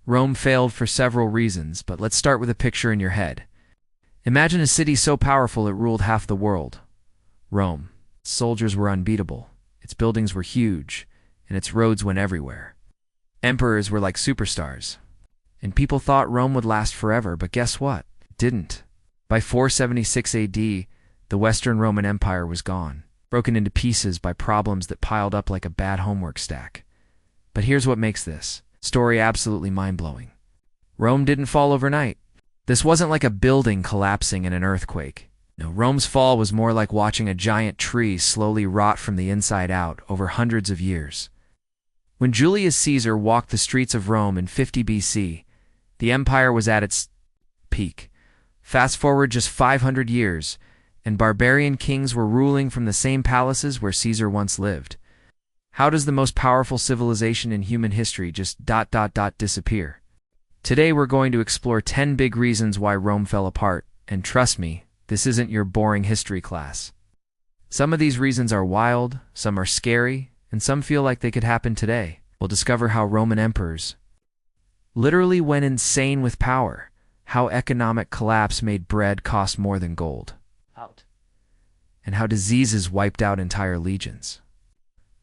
Rome failed for several reasons, but let's start with a picture in your head. Imagine a city so powerful it ruled half the world. Rome. Its soldiers were unbeatable, its buildings were huge, and its roads went everywhere. Emperors were like superstars. And people thought Rome would last forever, but guess what? It didn't. By 476 AD, the Western Roman Empire was gone, broken into pieces by problems that piled up like a bad homework stack. But here's what makes this story absolutely mind-blowing. Rome didn't fall overnight. This wasn't like a building collapsing in an earthquake. No, Rome's fall was more like watching a giant tree slowly rot from the inside out over hundreds of years. When Julius Caesar walked the streets of Rome in 50 BC, the empire was at its peak. Fast forward just 500 years, and barbarian kings were ruling from the same palaces where Caesar once lived. How does the most powerful civilization in human history just disappear? Today we're going to explore 10 big reasons why Rome fell apart, and trust me, this isn't your boring history class. Some of these reasons are wild, some are scary, and some feel like they could happen today. We'll discover how Roman emperors literally went insane with power, how economic collapse made bread cost more than gold, and how diseases wiped out entire legions.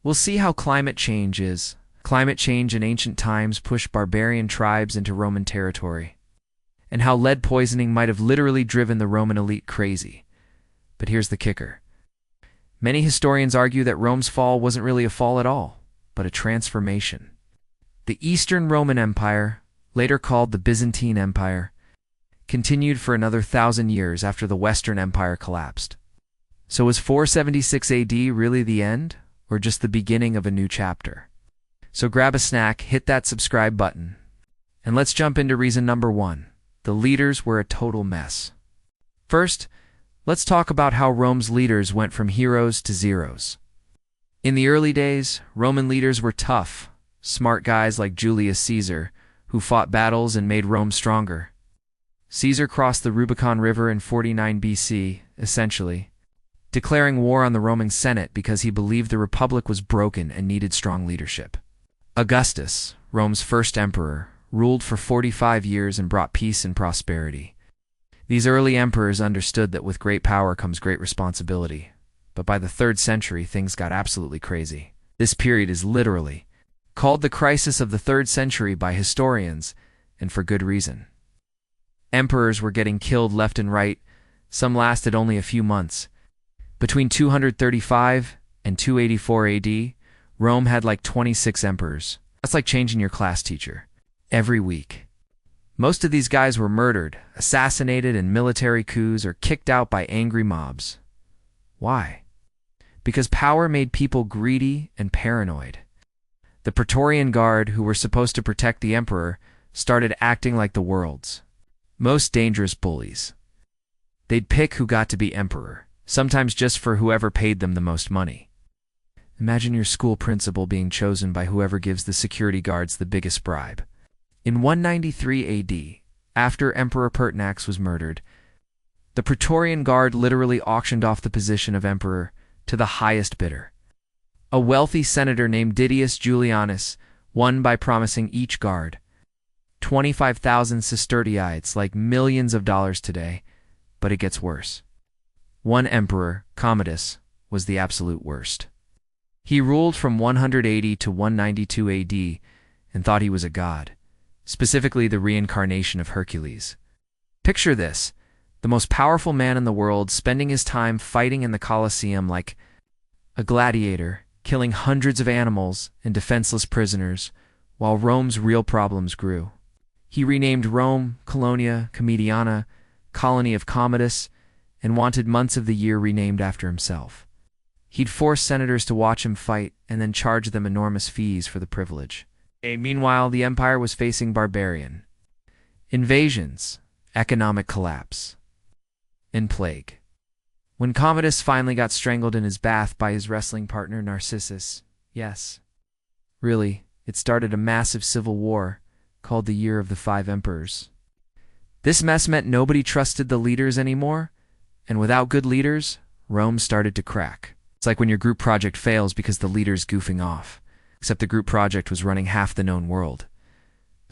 We'll see how climate change in ancient times pushed barbarian tribes into Roman territory, and how lead poisoning might have literally driven the Roman elite crazy. But here's the kicker. Many historians argue that Rome's fall wasn't really a fall at all, but a transformation. The Eastern Roman Empire, later called the Byzantine Empire, continued for another 1,000 years after the Western Empire collapsed. So was 476 AD really the end, or just the beginning of a new chapter? So grab a snack, hit that subscribe button, and let's jump into reason number 1. The leaders were a total mess. First, let's talk about how Rome's leaders went from heroes to zeros. In the early days, Roman leaders were tough, smart guys like Julius Caesar, who fought battles and made Rome stronger. Caesar crossed the Rubicon River in 49 BC, essentially, declaring war on the Roman Senate because he believed the Republic was broken and needed strong leadership. Augustus, Rome's first emperor, ruled for 45 years and brought peace and prosperity. These early emperors understood that with great power comes great responsibility, but by the 3rd century things got absolutely crazy. This period is literally called the crisis of the 3rd century by historians, and for good reason. Emperors were getting killed left and right, some lasted only a few months. Between 235 and 284 AD, Rome had like 26 emperors. That's like changing your class teacher every week. Most of these guys were murdered, assassinated in military coups, or kicked out by angry mobs. Why? Because power made people greedy and paranoid. The Praetorian Guard, who were supposed to protect the emperor, started acting like the world's most dangerous bullies. They'd pick who got to be emperor, sometimes just for whoever paid them the most money. Imagine your school principal being chosen by whoever gives the security guards the biggest bribe. In 193 AD, after Emperor Pertinax was murdered, the Praetorian Guard literally auctioned off the position of emperor to the highest bidder. A wealthy senator named Didius Julianus won by promising each guard 25,000 sestertii. It's like millions of dollars today, but it gets worse. One emperor, Commodus, was the absolute worst. He ruled from 180 to 192 AD and thought he was a god, specifically the reincarnation of Hercules. Picture this, the most powerful man in the world spending his time fighting in the Colosseum like a gladiator, killing hundreds of animals and defenseless prisoners, while Rome's real problems grew. He renamed Rome Colonia Comediana, colony of Commodus, and wanted months of the year renamed after himself. He'd force senators to watch him fight and then charge them enormous fees for the privilege. Meanwhile, the empire was facing barbarian invasions, economic collapse, and plague. When Commodus finally got strangled in his bath by his wrestling partner Narcissus, yes, really, it started a massive civil war called the Year of the Five Emperors. This mess meant nobody trusted the leaders anymore, and without good leaders, Rome started to crack. It's like when your group project fails because the leader's goofing off, except the group project was running half the known world.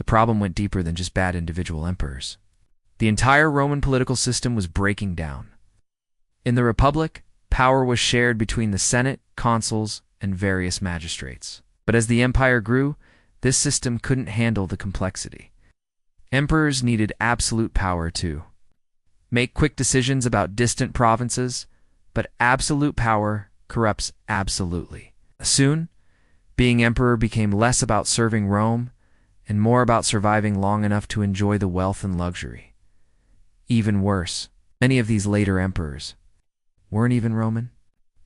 The problem went deeper than just bad individual emperors. The entire Roman political system was breaking down. In the Republic, power was shared between the Senate, consuls, and various magistrates. But as the empire grew, this system couldn't handle the complexity. Emperors needed absolute power to make quick decisions about distant provinces, but absolute power corrupts absolutely. Soon, being emperor became less about serving Rome and more about surviving long enough to enjoy the wealth and luxury. Even worse, many of these later emperors weren't even Roman.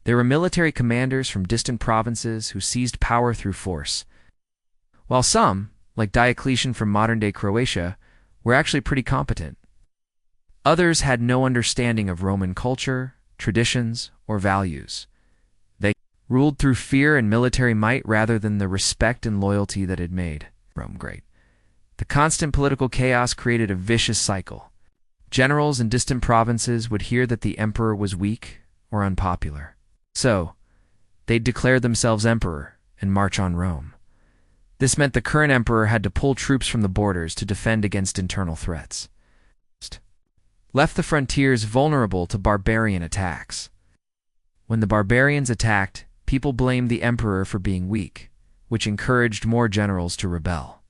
They were military commanders from distant provinces who seized power through force, while some, like Diocletian from modern-day Croatia, were actually pretty competent. Others had no understanding of Roman culture, traditions, or values. They ruled through fear and military might rather than the respect and loyalty that had made Rome great. The constant political chaos created a vicious cycle. Generals in distant provinces would hear that the emperor was weak or unpopular. So, they'd declare themselves emperor and march on Rome. This meant the current emperor had to pull troops from the borders to defend against internal threats. Left the frontiers vulnerable to barbarian attacks. When the barbarians attacked, people blamed the emperor for being weak, which encouraged more generals to rebel.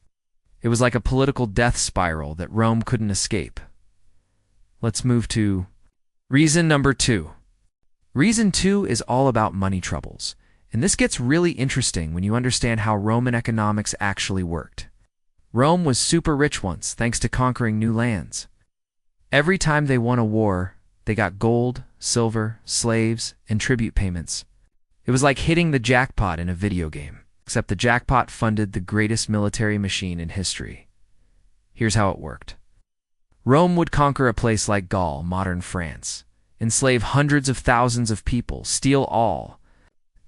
It was like a political death spiral that Rome couldn't escape. Let's move to reason number 2. Reason 2 is all about money troubles, and this gets really interesting when you understand how Roman economics actually worked. Rome was super rich once thanks to conquering new lands. Every time they won a war, they got gold, silver, slaves, and tribute payments. It was like hitting the jackpot in a video game, except the jackpot funded the greatest military machine in history. Here's how it worked. Rome would conquer a place like Gaul, modern France, enslave hundreds of thousands of people, steal all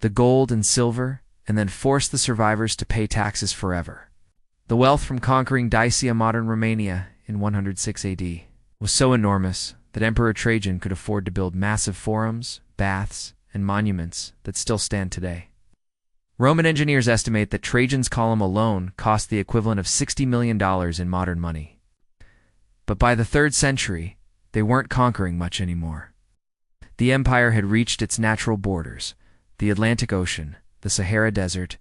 the gold and silver, and then force the survivors to pay taxes forever. The wealth from conquering Dacia, modern Romania, in 106 AD was so enormous that Emperor Trajan could afford to build massive forums, baths, and monuments that still stand today. Roman engineers estimate that Trajan's column alone cost the equivalent of $60 million in modern money. But by the 3rd century, they weren't conquering much anymore. The empire had reached its natural borders, the Atlantic Ocean, the Sahara Desert,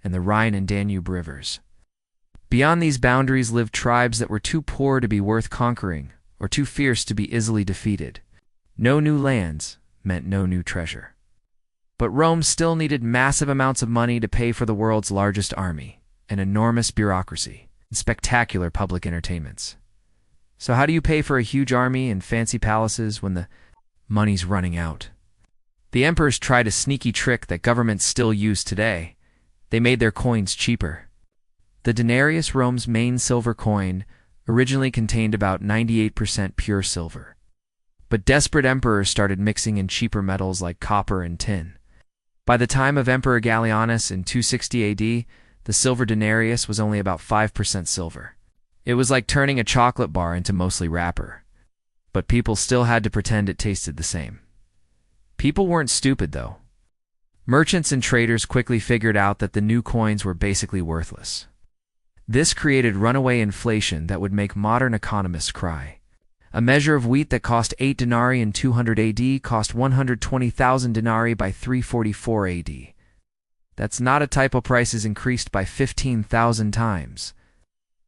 and the Rhine and Danube rivers. Beyond these boundaries lived tribes that were too poor to be worth conquering or too fierce to be easily defeated. No new lands meant no new treasure. But Rome still needed massive amounts of money to pay for the world's largest army, an enormous bureaucracy, and spectacular public entertainments. So how do you pay for a huge army and fancy palaces when the money's running out? The emperors tried a sneaky trick that governments still use today. They made their coins cheaper. The denarius, Rome's main silver coin, originally contained about 98% pure silver. But desperate emperors started mixing in cheaper metals like copper and tin. By the time of Emperor Gallienus in 260 AD, the silver denarius was only about 5% silver. It was like turning a chocolate bar into mostly wrapper. But people still had to pretend it tasted the same. People weren't stupid, though. Merchants and traders quickly figured out that the new coins were basically worthless. This created runaway inflation that would make modern economists cry. A measure of wheat that cost 8 denarii in 200 AD cost 120,000 denarii by 344 AD. That's not a typo. Prices increased by 15,000 times.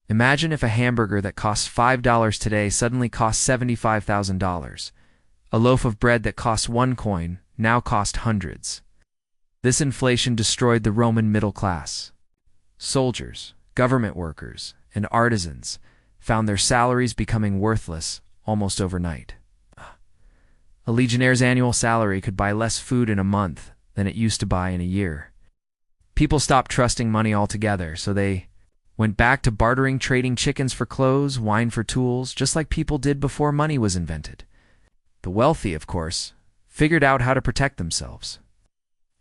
Imagine if a hamburger that costs $5 today suddenly costs $75,000. A loaf of bread that costs 1 coin now cost hundreds. This inflation destroyed the Roman middle class. Soldiers, government workers, and artisans found their salaries becoming worthless almost overnight. A legionnaire's annual salary could buy less food in a month than it used to buy in a year. People stopped trusting money altogether, so they went back to bartering, trading chickens for clothes, wine for tools, just like people did before money was invented. The wealthy, of course, figured out how to protect themselves.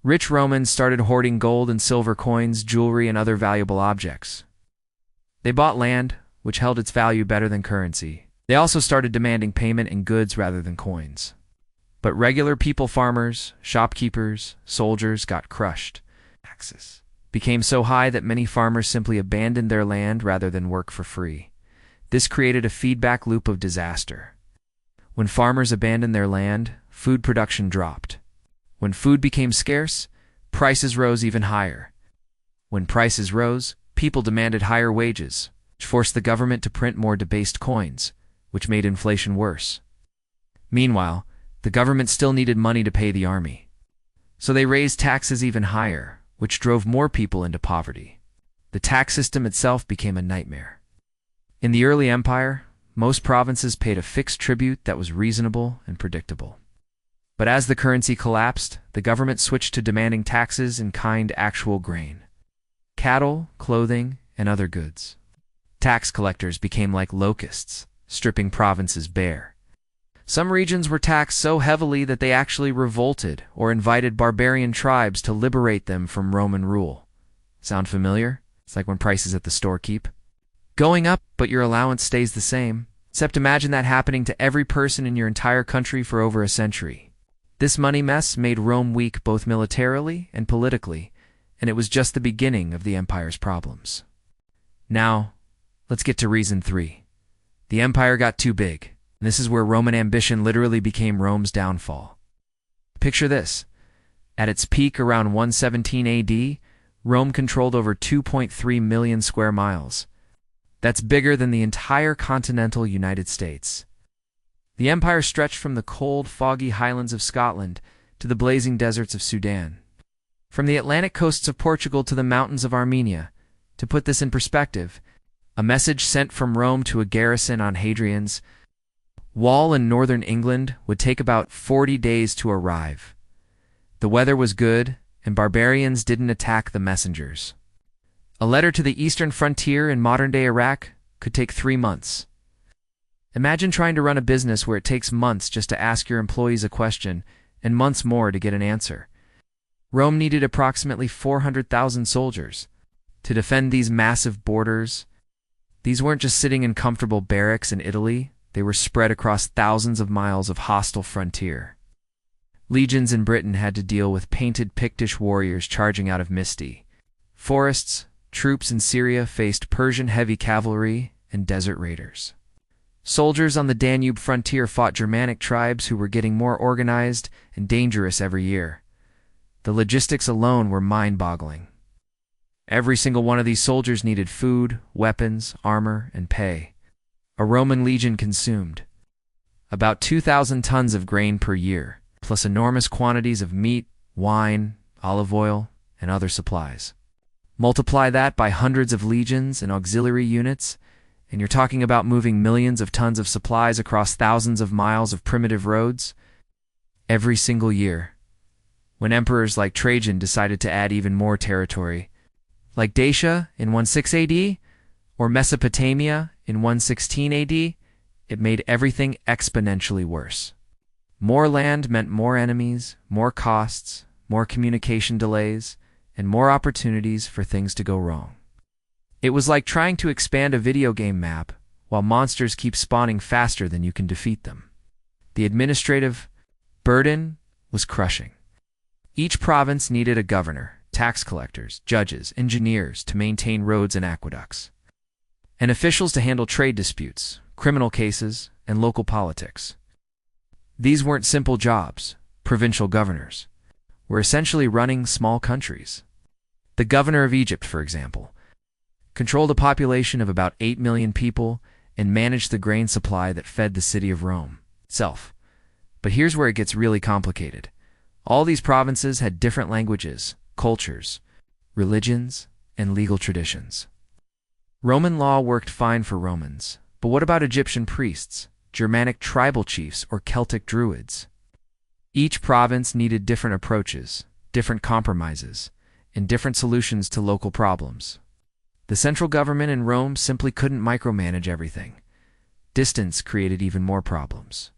Rich Romans started hoarding gold and silver coins, jewelry, and other valuable objects. They bought land, which held its value better than currency. They also started demanding payment in goods rather than coins. But regular people, farmers, shopkeepers, soldiers, got crushed. Taxes. became so high that many farmers simply abandoned their land rather than work for free. This created a feedback loop of disaster. When farmers abandoned their land, food production dropped. When food became scarce, prices rose even higher. When prices rose, people demanded higher wages, which forced the government to print more debased coins, which made inflation worse. Meanwhile, the government still needed money to pay the army. So they raised taxes even higher, which drove more people into poverty. The tax system itself became a nightmare. In the early empire, most provinces paid a fixed tribute that was reasonable and predictable. But as the currency collapsed, the government switched to demanding taxes in kind actual grain, cattle, clothing, and other goods. Tax collectors became like locusts, stripping provinces bare. Some regions were taxed so heavily that they actually revolted or invited barbarian tribes to liberate them from Roman rule. Sound familiar? It's like when prices at the store keep going up, but your allowance stays the same. Except imagine that happening to every person in your entire country for over a century. This money mess made Rome weak both militarily and politically, and it was just the beginning of the empire's problems. Now, let's get to reason 3. The empire got too big. And this is where Roman ambition literally became Rome's downfall. Picture this. At its peak around 117 AD, Rome controlled over 2.3 million square miles. That's bigger than the entire continental United States. The empire stretched from the cold, foggy highlands of Scotland to the blazing deserts of Sudan, from the Atlantic coasts of Portugal to the mountains of Armenia. To put this in perspective, a message sent from Rome to a garrison on Hadrian's wall in northern England would take about 40 days to arrive. The weather was good, and barbarians didn't attack the messengers. A letter to the eastern frontier in modern-day Iraq could take 3 months. Imagine trying to run a business where it takes months just to ask your employees a question and months more to get an answer. Rome needed approximately 400,000 soldiers to defend these massive borders. These weren't just sitting in comfortable barracks in Italy. They were spread across thousands of miles of hostile frontier. Legions in Britain had to deal with painted Pictish warriors charging out of misty forests. Troops in Syria faced Persian heavy cavalry and desert raiders. Soldiers on the Danube frontier fought Germanic tribes who were getting more organized and dangerous every year. The logistics alone were mind-boggling. Every single one of these soldiers needed food, weapons, armor, and pay. A Roman legion consumed about 2,000 tons of grain per year, plus enormous quantities of meat, wine, olive oil, and other supplies. Multiply that by hundreds of legions and auxiliary units, and you're talking about moving millions of tons of supplies across thousands of miles of primitive roads every single year. When emperors like Trajan decided to add even more territory, like Dacia in 16 AD, or Mesopotamia in 116 AD, it made everything exponentially worse. More land meant more enemies, more costs, more communication delays, and more opportunities for things to go wrong. It was like trying to expand a video game map while monsters keep spawning faster than you can defeat them. The administrative burden was crushing. Each province needed a governor, tax collectors, judges, engineers to maintain roads and aqueducts, and officials to handle trade disputes, criminal cases, and local politics. These weren't simple jobs. Provincial governors were essentially running small countries. The governor of Egypt, for example, controlled a population of about 8 million people and managed the grain supply that fed the city of Rome itself. But here's where it gets really complicated. All these provinces had different languages, cultures, religions, and legal traditions. Roman law worked fine for Romans, but what about Egyptian priests, Germanic tribal chiefs, or Celtic druids? Each province needed different approaches, different compromises, and different solutions to local problems. The central government in Rome simply couldn't micromanage everything. Distance created even more problems.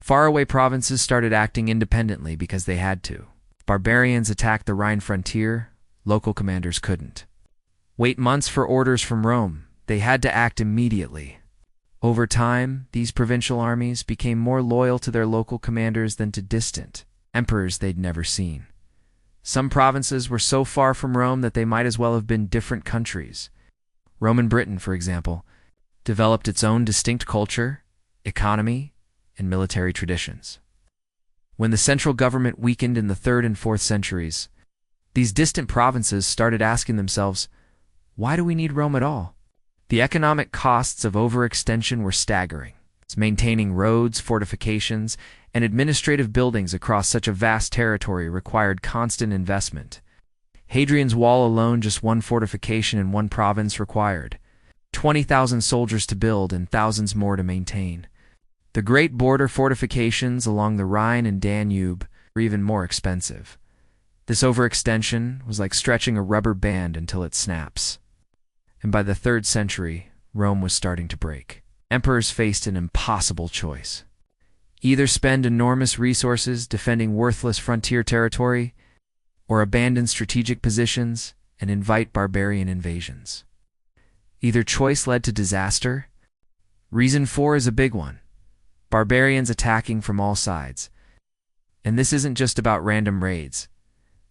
Faraway provinces started acting independently because they had to. Barbarians attacked the Rhine frontier, local commanders couldn't wait months for orders from Rome. They had to act immediately. Over time, these provincial armies became more loyal to their local commanders than to distant emperors they'd never seen. Some provinces were so far from Rome that they might as well have been different countries. Roman Britain, for example, developed its own distinct culture, economy, and military traditions. When the central government weakened in the 3rd and 4th centuries, these distant provinces started asking themselves, why do we need Rome at all? The economic costs of overextension were staggering. Maintaining roads, fortifications, and administrative buildings across such a vast territory required constant investment. Hadrian's Wall alone, just one fortification in one province, required 20,000 soldiers to build and thousands more to maintain. The great border fortifications along the Rhine and Danube were even more expensive. This overextension was like stretching a rubber band until it snaps. And by the 3rd century, Rome was starting to break. Emperors faced an impossible choice. Either spend enormous resources defending worthless frontier territory, or abandon strategic positions and invite barbarian invasions. Either choice led to disaster. Reason 4 is a big one. Barbarians attacking from all sides. And this isn't just about random raids.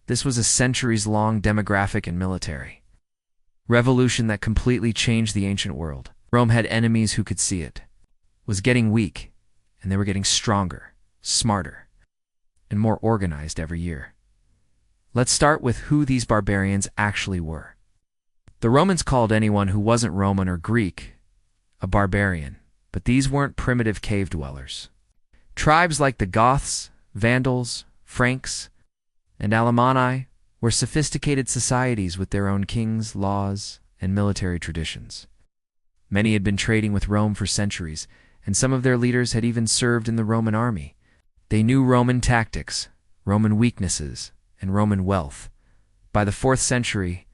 This was a centuries-long demographic and military revolution that completely changed the ancient world. Rome had enemies who could see it, was getting weak, and they were getting stronger, smarter, and more organized every year. Let's start with who these barbarians actually were. The Romans called anyone who wasn't Roman or Greek a barbarian, but these weren't primitive cave dwellers. Tribes like the Goths, Vandals, Franks, and Alemanni were sophisticated societies with their own kings, laws, and military traditions. Many had been trading with Rome for centuries, and some of their leaders had even served in the Roman army. They knew Roman tactics, Roman weaknesses, and Roman wealth. By the 4th century,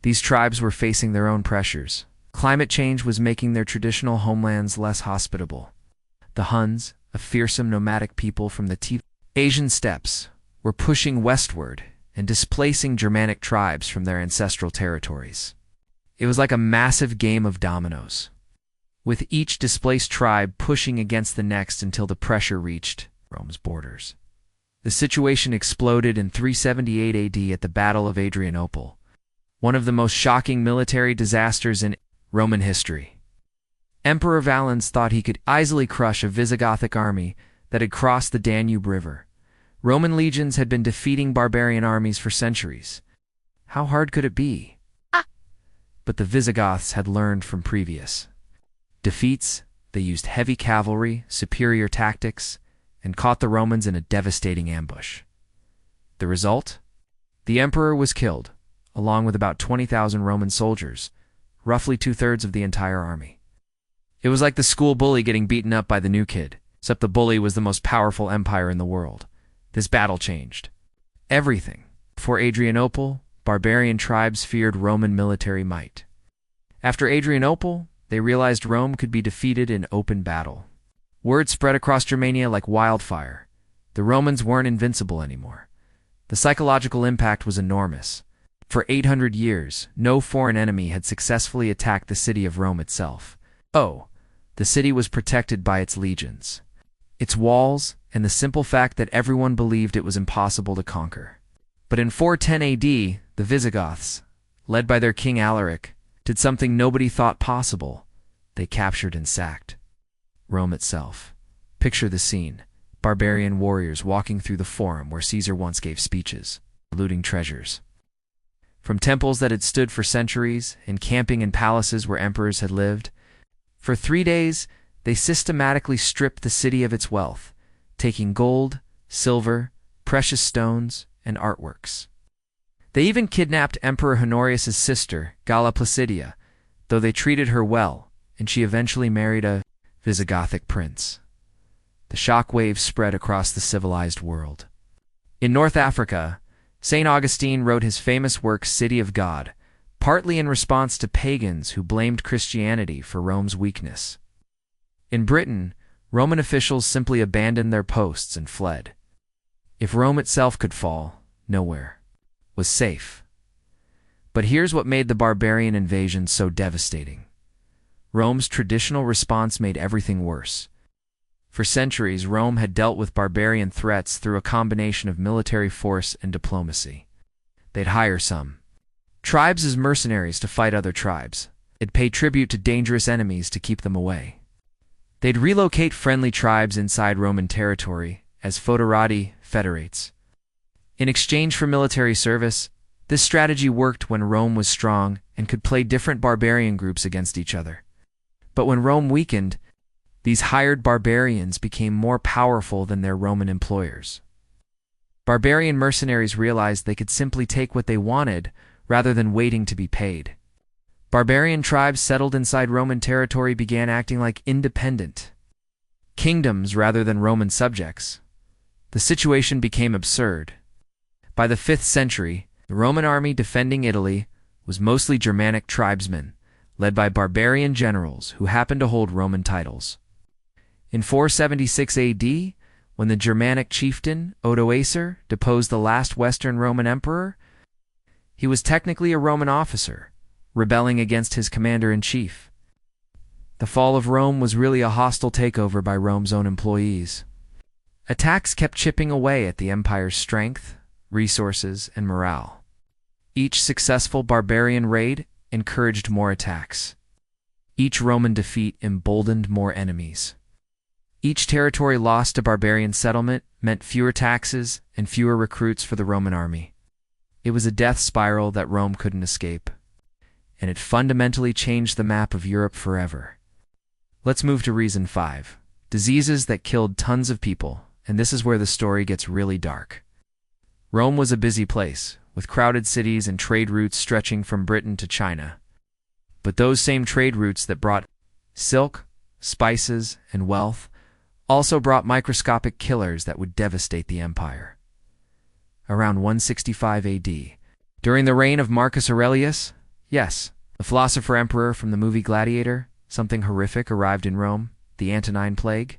these tribes were facing their own pressures. Climate change was making their traditional homelands less hospitable. The Huns, a fearsome nomadic people from the Asian steppes, were pushing westward and displacing Germanic tribes from their ancestral territories. It was like a massive game of dominoes, with each displaced tribe pushing against the next until the pressure reached Rome's borders. The situation exploded in 378 AD at the Battle of Adrianople, one of the most shocking military disasters in Roman history. Emperor Valens thought he could easily crush a Visigothic army that had crossed the Danube River. Roman legions had been defeating barbarian armies for centuries. How hard could it be? But the Visigoths had learned from previous defeats. They used heavy cavalry, superior tactics, and caught the Romans in a devastating ambush. The result? The emperor was killed, along with about 20,000 Roman soldiers, roughly 2/3 of the entire army. It was like the school bully getting beaten up by the new kid, except the bully was the most powerful empire in the world. This battle changed everything. Before Adrianople, barbarian tribes feared Roman military might. After Adrianople, they realized Rome could be defeated in open battle. Word spread across Germania like wildfire. The Romans weren't invincible anymore. The psychological impact was enormous. For 800 years, no foreign enemy had successfully attacked the city of Rome itself. The city was protected by its legions, its walls, and the simple fact that everyone believed it was impossible to conquer. But in 410 AD, the Visigoths, led by their king Alaric, did something nobody thought possible. They captured and sacked Rome itself. Picture the scene. Barbarian warriors walking through the forum where Caesar once gave speeches, looting treasures from temples that had stood for centuries, and camping in palaces where emperors had lived. For 3 days, they systematically stripped the city of its wealth, taking gold, silver, precious stones, and artworks. They even kidnapped Emperor Honorius' sister, Galla Placidia, though they treated her well, and she eventually married a Visigothic prince. The shockwaves spread across the civilized world. In North Africa, St. Augustine wrote his famous work City of God, partly in response to pagans who blamed Christianity for Rome's weakness. In Britain, Roman officials simply abandoned their posts and fled. If Rome itself could fall, nowhere was safe. But here's what made the barbarian invasion so devastating. Rome's traditional response made everything worse. For centuries, Rome had dealt with barbarian threats through a combination of military force and diplomacy. They'd hire some tribes as mercenaries to fight other tribes. They'd pay tribute to dangerous enemies to keep them away. They'd relocate friendly tribes inside Roman territory as foederati, federates. In exchange for military service, this strategy worked when Rome was strong and could play different barbarian groups against each other. But when Rome weakened, these hired barbarians became more powerful than their Roman employers. Barbarian mercenaries realized they could simply take what they wanted rather than waiting to be paid. Barbarian tribes settled inside Roman territory began acting like independent kingdoms rather than Roman subjects. The situation became absurd. By the 5th century, the Roman army defending Italy was mostly Germanic tribesmen, led by barbarian generals who happened to hold Roman titles. In 476 AD, when the Germanic chieftain Odoacer deposed the last Western Roman emperor, he was technically a Roman officer, rebelling against his commander-in-chief. The fall of Rome was really a hostile takeover by Rome's own employees. Attacks kept chipping away at the empire's strength, resources, and morale. Each successful barbarian raid encouraged more attacks. Each Roman defeat emboldened more enemies. Each territory lost to barbarian settlement meant fewer taxes and fewer recruits for the Roman army. It was a death spiral that Rome couldn't escape, and it fundamentally changed the map of Europe forever. Let's move to reason 5. Diseases that killed tons of people, and this is where the story gets really dark. Rome was a busy place, with crowded cities and trade routes stretching from Britain to China. But those same trade routes that brought silk, spices, and wealth also brought microscopic killers that would devastate the empire. Around 165 AD, during the reign of Marcus Aurelius, yes, the philosopher-emperor from the movie Gladiator, something horrific arrived in Rome, the Antonine Plague.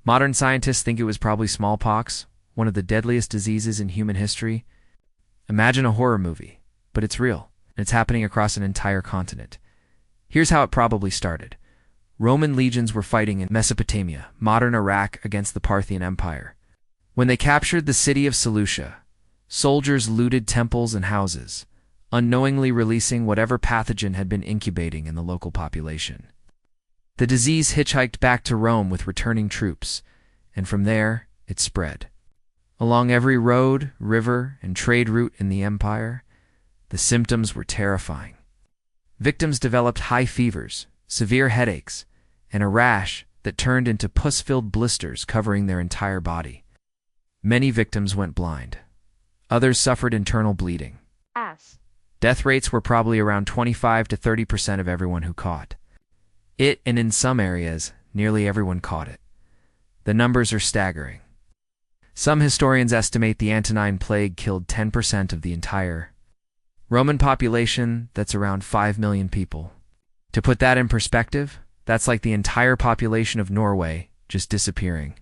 Modern scientists think it was probably smallpox, one of the deadliest diseases in human history. Imagine a horror movie, but it's real, and it's happening across an entire continent. Here's how it probably started. Roman legions were fighting in Mesopotamia, modern Iraq, against the Parthian Empire. When they captured the city of Seleucia, soldiers looted temples and houses, unknowingly releasing whatever pathogen had been incubating in the local population. The disease hitchhiked back to Rome with returning troops, and from there, it spread. Along every road, river, and trade route in the empire, the symptoms were terrifying. Victims developed high fevers, severe headaches, and a rash that turned into pus-filled blisters covering their entire body. Many victims went blind. Others suffered internal bleeding. Death rates were probably around 25 to 30% of everyone who caught it, and in some areas, nearly everyone caught it. The numbers are staggering. Some historians estimate the Antonine Plague killed 10% of the entire Roman population, that's around 5 million people. To put that in perspective, that's like the entire population of Norway just disappearing.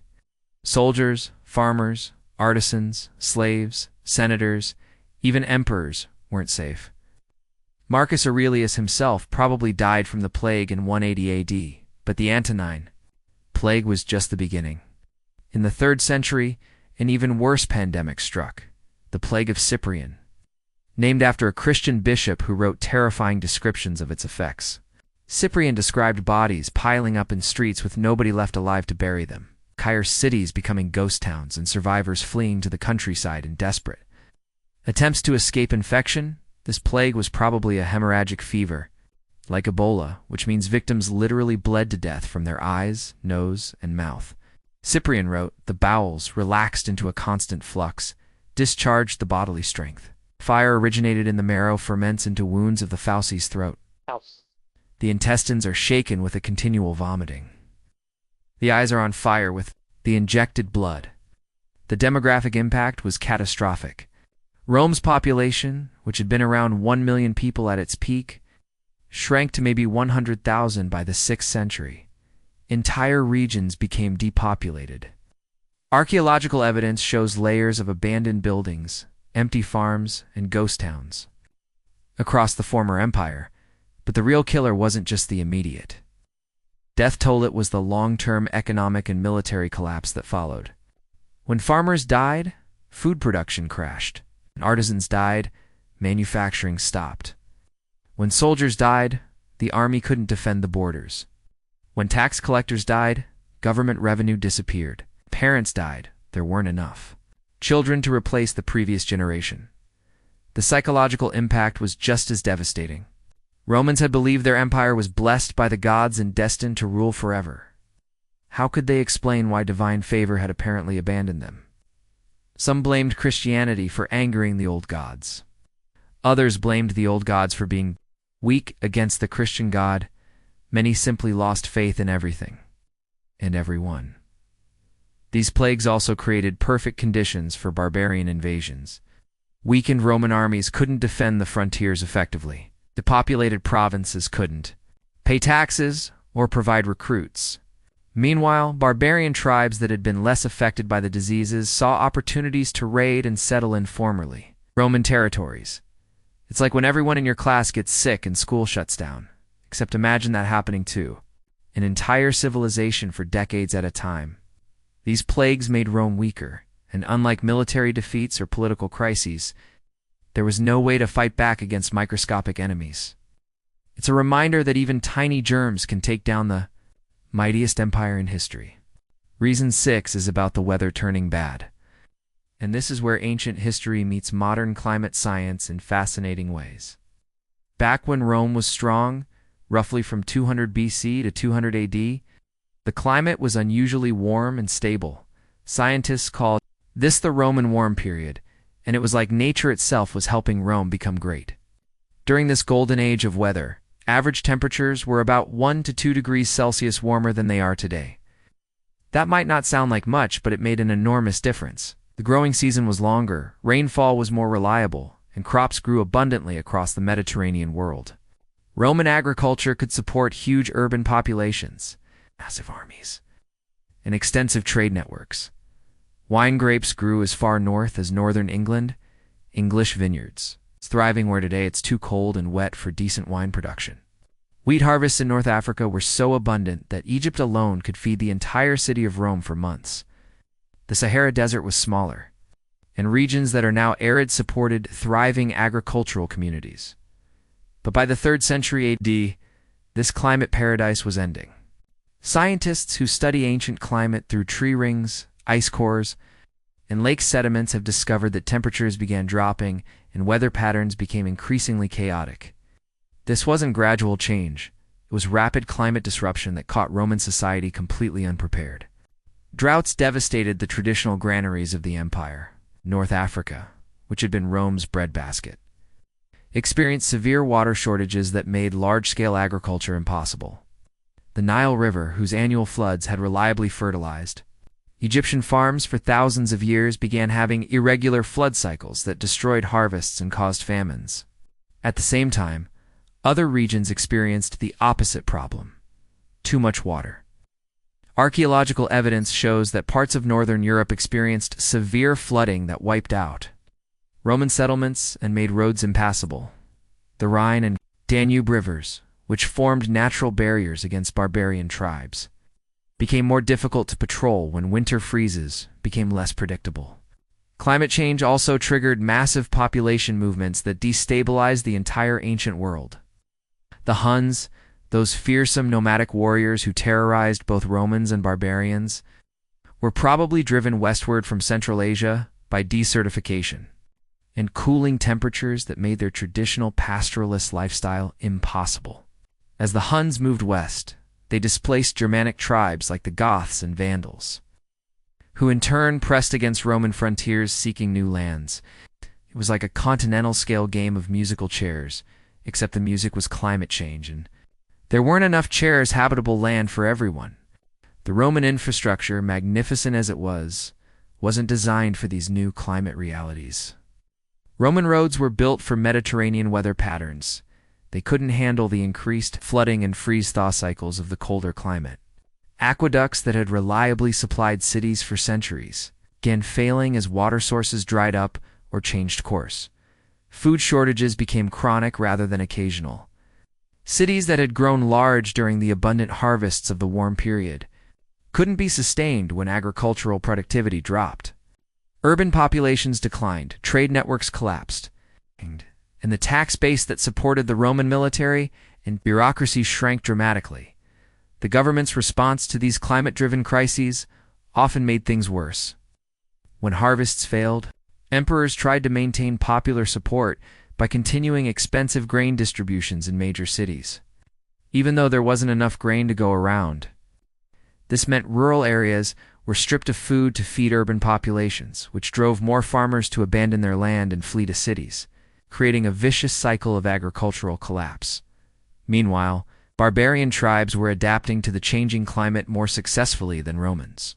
Soldiers, farmers, artisans, slaves, senators, even emperors weren't safe. Marcus Aurelius himself probably died from the plague in 180 AD, but the Antonine Plague was just the beginning. In the 3rd century, an even worse pandemic struck, the Plague of Cyprian, named after a Christian bishop who wrote terrifying descriptions of its effects. Cyprian described bodies piling up in streets with nobody left alive to bury them, entire cities becoming ghost towns and survivors fleeing to the countryside in desperate attempts to escape infection. This plague was probably a hemorrhagic fever, like Ebola, which means victims literally bled to death from their eyes, nose, and mouth. Cyprian wrote, the bowels, relaxed into a constant flux, discharged the bodily strength. Fire originated in the marrow, ferments into wounds of the fauces throat. The intestines are shaken with a continual vomiting. The eyes are on fire with the injected blood. The demographic impact was catastrophic. Rome's population, which had been around 1 million people at its peak, shrank to maybe 100,000 by the 6th century. Entire regions became depopulated. Archaeological evidence shows layers of abandoned buildings, empty farms, and ghost towns across the former empire, but the real killer wasn't just the immediate Death toll it was the long-term economic and military collapse that followed. When farmers died, food production crashed. When artisans died, manufacturing stopped. When soldiers died, the army couldn't defend the borders. When tax collectors died, government revenue disappeared. Parents died, there weren't enough children to replace the previous generation. The psychological impact was just as devastating. Romans had believed their empire was blessed by the gods and destined to rule forever. How could they explain why divine favor had apparently abandoned them? Some blamed Christianity for angering the old gods. Others blamed the old gods for being weak against the Christian God. Many simply lost faith in everything and everyone. These plagues also created perfect conditions for barbarian invasions. Weakened Roman armies couldn't defend the frontiers effectively. Depopulated provinces couldn't pay taxes or provide recruits. Meanwhile, barbarian tribes that had been less affected by the diseases saw opportunities to raid and settle in formerly Roman territories. It's like when everyone in your class gets sick and school shuts down. Except imagine that happening to an entire civilization for decades at a time. These plagues made Rome weaker, and unlike military defeats or political crises, there was no way to fight back against microscopic enemies. It's a reminder that even tiny germs can take down the mightiest empire in history. Reason 6 is about the weather turning bad. And this is where ancient history meets modern climate science in fascinating ways. Back when Rome was strong, roughly from 200 BC to 200 AD, the climate was unusually warm and stable. Scientists call this the Roman warm period, and it was like nature itself was helping Rome become great. During this golden age of weather, average temperatures were about 1 to 2 degrees Celsius warmer than they are today. That might not sound like much, but it made an enormous difference. The growing season was longer, rainfall was more reliable, and crops grew abundantly across the Mediterranean world. Roman agriculture could support huge urban populations, massive armies, and extensive trade networks. Wine grapes grew as far north as northern England, English vineyards. It's thriving where today it's too cold and wet for decent wine production. Wheat harvests in North Africa were so abundant that Egypt alone could feed the entire city of Rome for months. The Sahara Desert was smaller, and regions that are now arid supported thriving agricultural communities. But by the 3rd century AD, this climate paradise was ending. Scientists who study ancient climate through tree rings, ice cores, and lake sediments have discovered that temperatures began dropping and weather patterns became increasingly chaotic. This wasn't gradual change. It was rapid climate disruption that caught Roman society completely unprepared. Droughts devastated the traditional granaries of the empire. North Africa, which had been Rome's breadbasket, experienced severe water shortages that made large-scale agriculture impossible. The Nile River, whose annual floods had reliably fertilized Egyptian farms for thousands of years, began having irregular flood cycles that destroyed harvests and caused famines. At the same time, other regions experienced the opposite problem: too much water. Archaeological evidence shows that parts of northern Europe experienced severe flooding that wiped out Roman settlements and made roads impassable. The Rhine and Danube rivers, which formed natural barriers against barbarian tribes, became more difficult to patrol when winter freezes became less predictable. Climate change also triggered massive population movements that destabilized the entire ancient world. The Huns, those fearsome nomadic warriors who terrorized both Romans and barbarians, were probably driven westward from Central Asia by desertification and cooling temperatures that made their traditional pastoralist lifestyle impossible. As the Huns moved west, they displaced Germanic tribes like the Goths and Vandals, who in turn pressed against Roman frontiers seeking new lands. It was like a continental-scale game of musical chairs, except the music was climate change, and there weren't enough chairs habitable land for everyone. The Roman infrastructure, magnificent as it was, wasn't designed for these new climate realities. Roman roads were built for Mediterranean weather patterns. They couldn't handle the increased flooding and freeze-thaw cycles of the colder climate. Aqueducts that had reliably supplied cities for centuries began failing as water sources dried up or changed course. Food shortages became chronic rather than occasional. Cities that had grown large during the abundant harvests of the warm period couldn't be sustained when agricultural productivity dropped. Urban populations declined, trade networks collapsed, and the tax base that supported the Roman military and bureaucracy shrank dramatically. The government's response to these climate-driven crises often made things worse. When harvests failed, emperors tried to maintain popular support by continuing expensive grain distributions in major cities. Even though there wasn't enough grain to go around, this meant rural areas were stripped of food to feed urban populations, which drove more farmers to abandon their land and flee to cities, creating a vicious cycle of agricultural collapse. Meanwhile, barbarian tribes were adapting to the changing climate more successfully than Romans.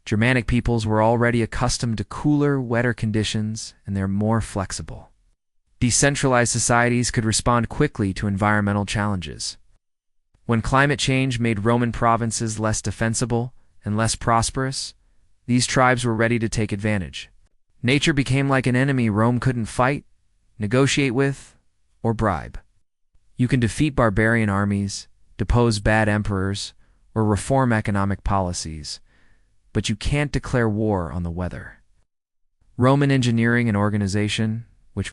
Germanic peoples were already accustomed to cooler, wetter conditions, and they're more flexible. Decentralized societies could respond quickly to environmental challenges. When climate change made Roman provinces less defensible and less prosperous, these tribes were ready to take advantage. Nature became like an enemy Rome couldn't fight, negotiate with, or bribe. You can defeat barbarian armies, depose bad emperors, or reform economic policies, but you can't declare war on the weather. Roman engineering and organization, which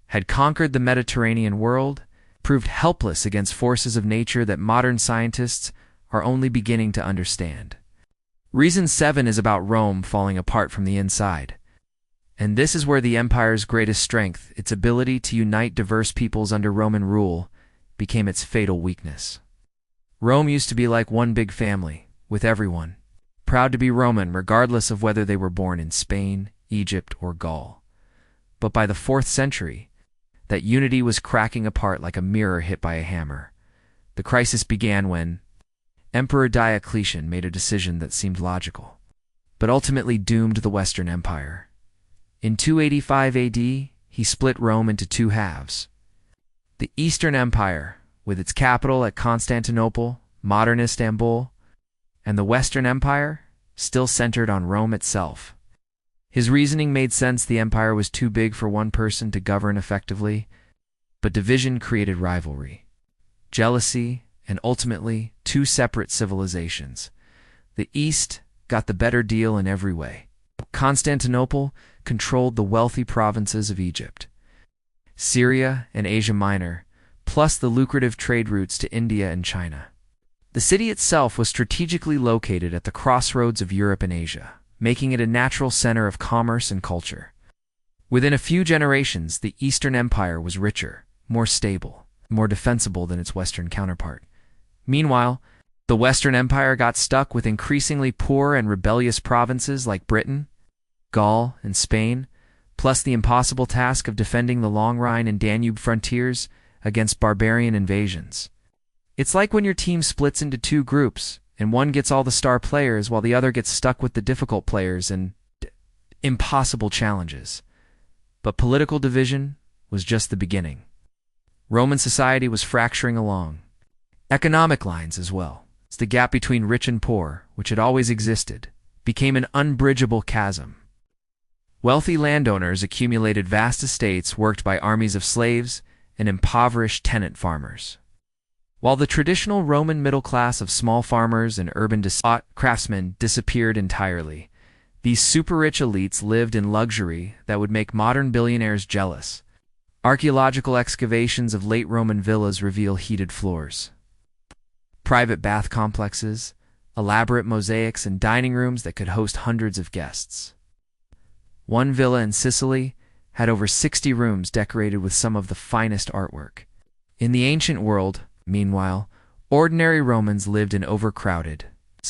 had conquered the Mediterranean world, proved helpless against forces of nature that modern scientists are only beginning to understand. Reason 7 is about Rome falling apart from the inside. And this is where the empire's greatest strength, its ability to unite diverse peoples under Roman rule, became its fatal weakness. Rome used to be like one big family, with everyone proud to be Roman regardless of whether they were born in Spain, Egypt, or Gaul. But by the 4th century, that unity was cracking apart like a mirror hit by a hammer. The crisis began when Emperor Diocletian made a decision that seemed logical, but ultimately doomed the Western Empire. In 285 AD, he split Rome into two halves. The Eastern Empire, with its capital at Constantinople, modern Istanbul, and the Western Empire, still centered on Rome itself. His reasoning made sense. The empire was too big for one person to govern effectively, but division created rivalry, jealousy, and ultimately two separate civilizations. The East got the better deal in every way. Constantinople controlled the wealthy provinces of Egypt, Syria, and Asia Minor, plus the lucrative trade routes to India and China. The city itself was strategically located at the crossroads of Europe and Asia, making it a natural center of commerce and culture. Within a few generations, the Eastern Empire was richer, more stable, more defensible than its Western counterpart. Meanwhile, the Western Empire got stuck with increasingly poor and rebellious provinces like Britain, Gaul, and Spain, plus the impossible task of defending the long Rhine and Danube frontiers against barbarian invasions. It's like when your team splits into two groups, and one gets all the star players while the other gets stuck with the difficult players and impossible challenges. But political division was just the beginning. Roman society was fracturing along economic lines as well. It's the gap between rich and poor, which had always existed, became an unbridgeable chasm. Wealthy landowners accumulated vast estates worked by armies of slaves and impoverished tenant farmers, while the traditional Roman middle class of small farmers and urban craftsmen disappeared entirely. These super-rich elites lived in luxury that would make modern billionaires jealous. Archaeological excavations of late Roman villas reveal heated floors, private bath complexes, elaborate mosaics, and dining rooms that could host hundreds of guests. One villa in Sicily had over 60 rooms decorated with some of the finest artwork. In the ancient world, meanwhile, ordinary Romans lived in overcrowded,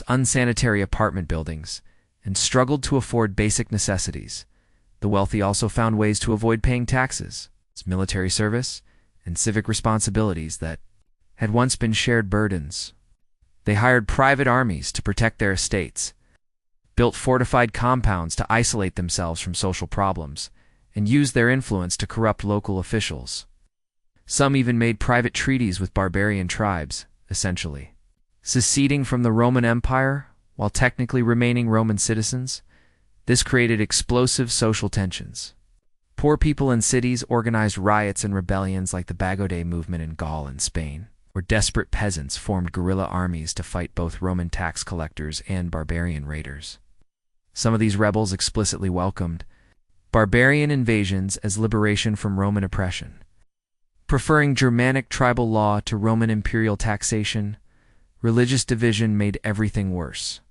unsanitary apartment buildings and struggled to afford basic necessities. The wealthy also found ways to avoid paying taxes, military service, and civic responsibilities that had once been shared burdens. They hired private armies to protect their estates, built fortified compounds to isolate themselves from social problems, and used their influence to corrupt local officials. Some even made private treaties with barbarian tribes, essentially seceding from the Roman Empire while technically remaining Roman citizens. This created explosive social tensions. Poor people in cities organized riots and rebellions like the Bagaudae movement in Gaul and Spain. where desperate peasants formed guerrilla armies to fight both Roman tax collectors and barbarian raiders. Some of these rebels explicitly welcomed barbarian invasions as liberation from Roman oppression. Preferring Germanic tribal law to Roman imperial taxation, religious division made everything worse.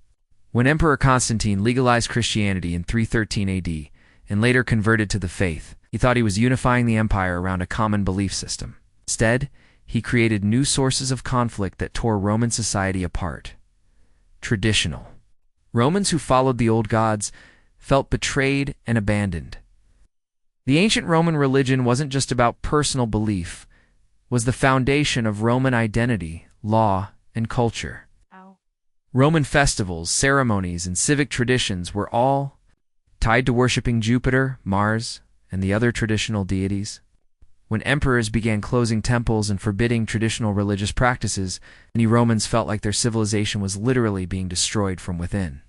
When Emperor Constantine legalized Christianity in 313 AD and later converted to the faith, he thought he was unifying the empire around a common belief system. Instead, he created new sources of conflict that tore Roman society apart. Traditional. Romans who followed the old gods felt betrayed and abandoned. The ancient Roman religion wasn't just about personal belief, it was the foundation of Roman identity, law, and culture. Roman festivals, ceremonies, and civic traditions were all tied to worshiping Jupiter, Mars, and the other traditional deities. When emperors began closing temples and forbidding traditional religious practices, many Romans felt like their civilization was literally being destroyed from within.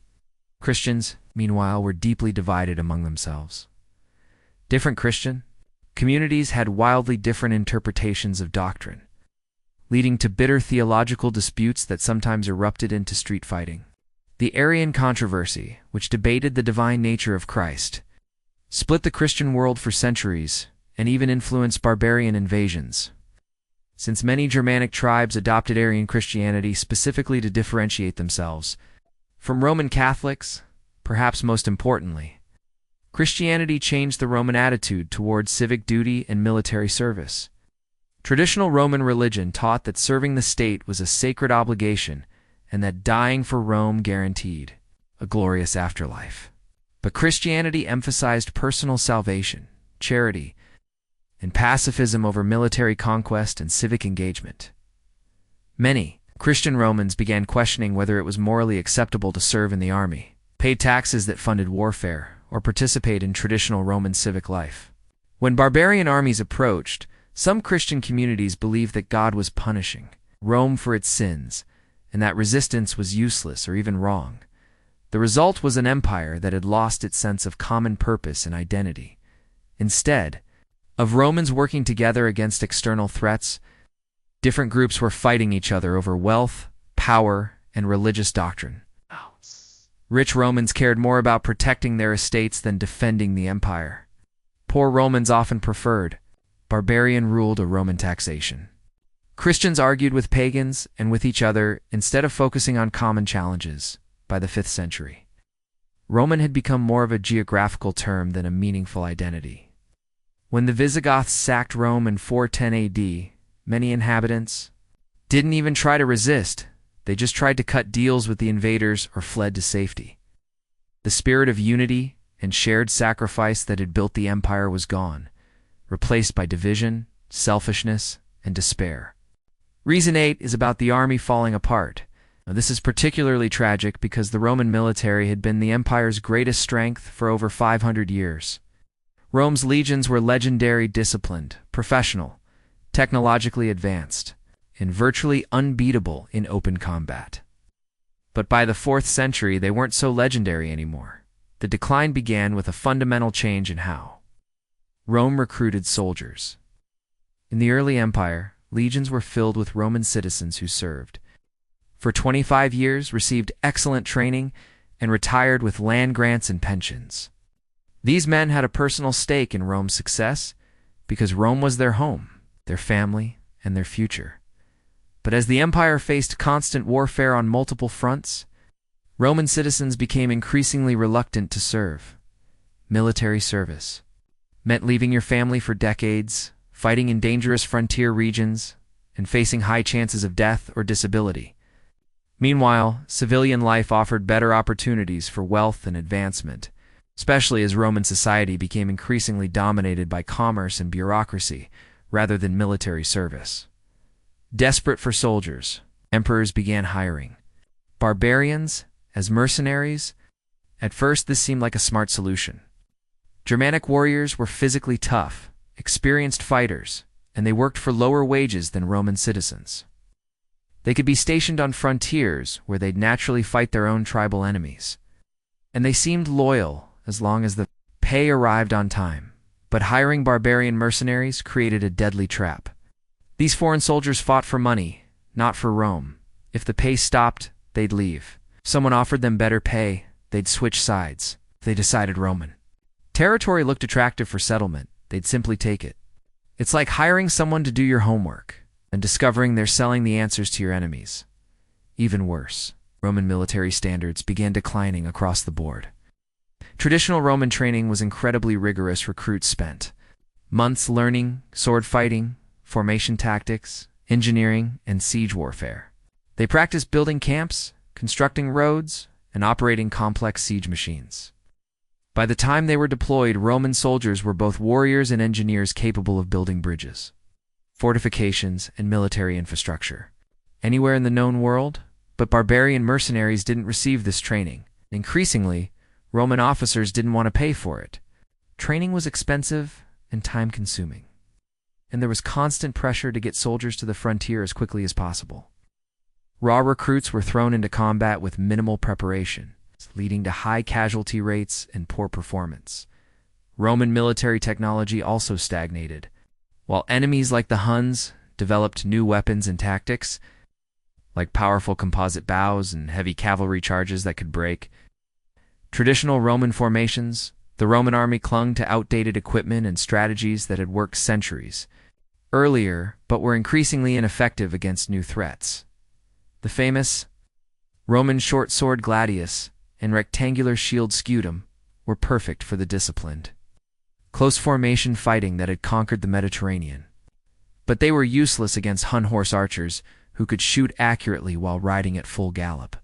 Christians, meanwhile, were deeply divided among themselves. Different Christian communities had wildly different interpretations of doctrine, leading to bitter theological disputes that sometimes erupted into street fighting. The Arian controversy, which debated the divine nature of Christ, split the Christian world for centuries and even influenced barbarian invasions. Since many Germanic tribes adopted Arian Christianity specifically to differentiate themselves from Roman Catholics, perhaps most importantly, Christianity changed the Roman attitude towards civic duty and military service. Traditional Roman religion taught that serving the state was a sacred obligation and that dying for Rome guaranteed a glorious afterlife. But Christianity emphasized personal salvation, charity, and pacifism over military conquest and civic engagement. Many Christian Romans began questioning whether it was morally acceptable to serve in the army, pay taxes that funded warfare, or participate in traditional Roman civic life. When barbarian armies approached, some Christian communities believed that God was punishing Rome for its sins, and that resistance was useless or even wrong. The result was an empire that had lost its sense of common purpose and identity. Instead of Romans working together against external threats, different groups were fighting each other over wealth, power, and religious doctrine. Rich Romans cared more about protecting their estates than defending the empire. Poor Romans often preferred barbarian rule to Roman taxation. Christians argued with pagans and with each other instead of focusing on common challenges. By the 5th century, Roman had become more of a geographical term than a meaningful identity. When the Visigoths sacked Rome in 410 AD, many inhabitants didn't even try to resist. They just tried to cut deals with the invaders or fled to safety. The spirit of unity and shared sacrifice that had built the empire was gone, replaced by division, selfishness, and despair. Reason 8 is about the army falling apart. Now, this is particularly tragic because the Roman military had been the empire's greatest strength for over 500 years. Rome's legions were legendary, disciplined, professional, technologically advanced, and virtually unbeatable in open combat. But by the 4th century, they weren't so legendary anymore. The decline began with a fundamental change in how Rome recruited soldiers. In the early empire, legions were filled with Roman citizens who served for 25 years, received excellent training, and retired with land grants and pensions. These men had a personal stake in Rome's success because Rome was their home, their family, and their future. But as the empire faced constant warfare on multiple fronts, Roman citizens became increasingly reluctant to serve. Military service meant leaving your family for decades, fighting in dangerous frontier regions, and facing high chances of death or disability. Meanwhile, civilian life offered better opportunities for wealth and advancement, especially as Roman society became increasingly dominated by commerce and bureaucracy rather than military service. Desperate for soldiers, emperors began hiring barbarians as mercenaries. At first, this seemed like a smart solution. Germanic warriors were physically tough, experienced fighters, and they worked for lower wages than Roman citizens. They could be stationed on frontiers where they'd naturally fight their own tribal enemies. And they seemed loyal as long as the pay arrived on time. But hiring barbarian mercenaries created a deadly trap. These foreign soldiers fought for money, not for Rome. If the pay stopped, they'd leave. If someone offered them better pay, they'd switch sides. They decided Roman territory looked attractive for settlement, they'd simply take it. It's like hiring someone to do your homework and discovering they're selling the answers to your enemies. Even worse, Roman military standards began declining across the board. Traditional Roman training was incredibly rigorous. Recruits spent months learning sword fighting, formation tactics, engineering, and siege warfare. They practiced building camps, constructing roads, and operating complex siege machines. By the time they were deployed, Roman soldiers were both warriors and engineers capable of building bridges, fortifications, and military infrastructure anywhere in the known world. But barbarian mercenaries didn't receive this training. Increasingly, Roman officers didn't want to pay for it. Training was expensive and time-consuming, and there was constant pressure to get soldiers to the frontier as quickly as possible. Raw recruits were thrown into combat with minimal preparation, leading to high casualty rates and poor performance. Roman military technology also stagnated. While enemies like the Huns developed new weapons and tactics, like powerful composite bows and heavy cavalry charges that could break traditional Roman formations, the Roman army clung to outdated equipment and strategies that had worked centuries earlier but were increasingly ineffective against new threats. The famous Roman short sword gladius and rectangular shield scutum were perfect for the disciplined, close formation fighting that had conquered the Mediterranean. But they were useless against Hun horse archers who could shoot accurately while riding at full gallop,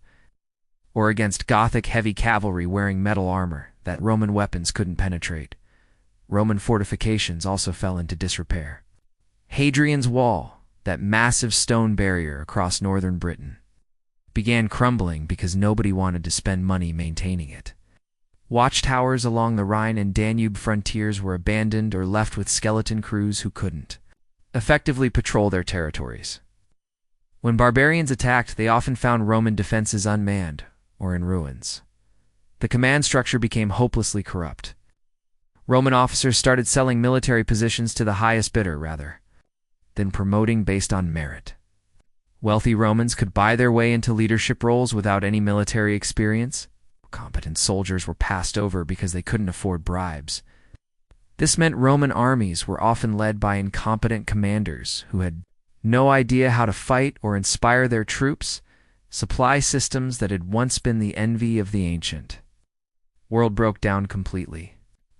or against Gothic heavy cavalry wearing metal armor that Roman weapons couldn't penetrate. Roman fortifications also fell into disrepair. Hadrian's Wall, that massive stone barrier across northern Britain, began crumbling because nobody wanted to spend money maintaining it. Watchtowers along the Rhine and Danube frontiers were abandoned or left with skeleton crews who couldn't effectively patrol their territories. When barbarians attacked, they often found Roman defenses unmanned or in ruins. The command structure became hopelessly corrupt. Roman officers started selling military positions to the highest bidder rather than promoting based on merit. Wealthy Romans could buy their way into leadership roles without any military experience. Competent soldiers were passed over because they couldn't afford bribes. This meant Roman armies were often led by incompetent commanders who had no idea how to fight or inspire their troops. Supply systems that had once been the envy of the ancient world broke down completely.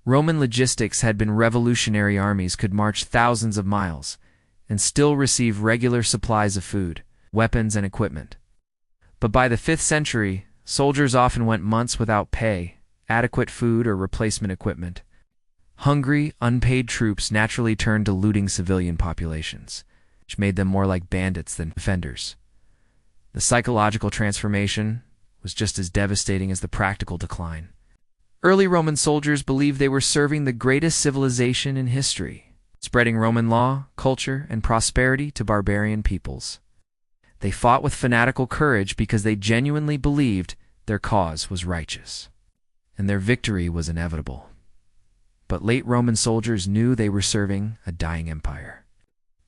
Roman logistics had been revolutionary. Armies could march thousands of miles and still receive regular supplies of food, weapons, and equipment. But by the 5th century, soldiers often went months without pay, adequate food, or replacement equipment. Hungry, unpaid troops naturally turned to looting civilian populations, which made them more like bandits than defenders. The psychological transformation was just as devastating as the practical decline. Early Roman soldiers believed they were serving the greatest civilization in history, spreading Roman law, culture, and prosperity to barbarian peoples. They fought with fanatical courage because they genuinely believed their cause was righteous, and their victory was inevitable. But late Roman soldiers knew they were serving a dying empire.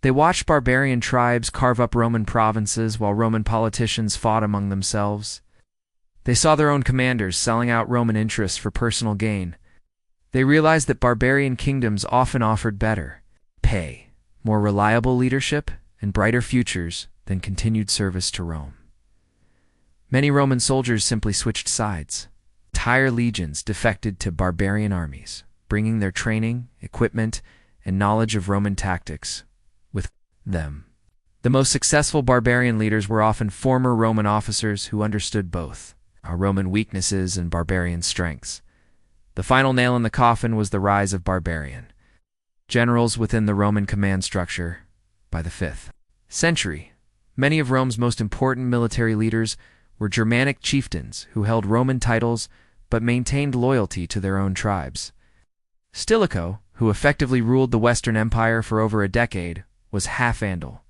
They watched barbarian tribes carve up Roman provinces while Roman politicians fought among themselves. They saw their own commanders selling out Roman interests for personal gain. They realized that barbarian kingdoms often offered better pay, more reliable leadership, and brighter futures than continued service to Rome. Many Roman soldiers simply switched sides. Entire legions defected to barbarian armies, bringing their training, equipment, and knowledge of Roman tactics with them. The most successful barbarian leaders were often former Roman officers who understood both Roman weaknesses and barbarian strengths. The final nail in the coffin was the rise of barbarian generals within the Roman command structure. By the 5th century, many of Rome's most important military leaders were Germanic chieftains who held Roman titles but maintained loyalty to their own tribes. Stilicho, who effectively ruled the Western Empire for over a decade, was half-Vandal,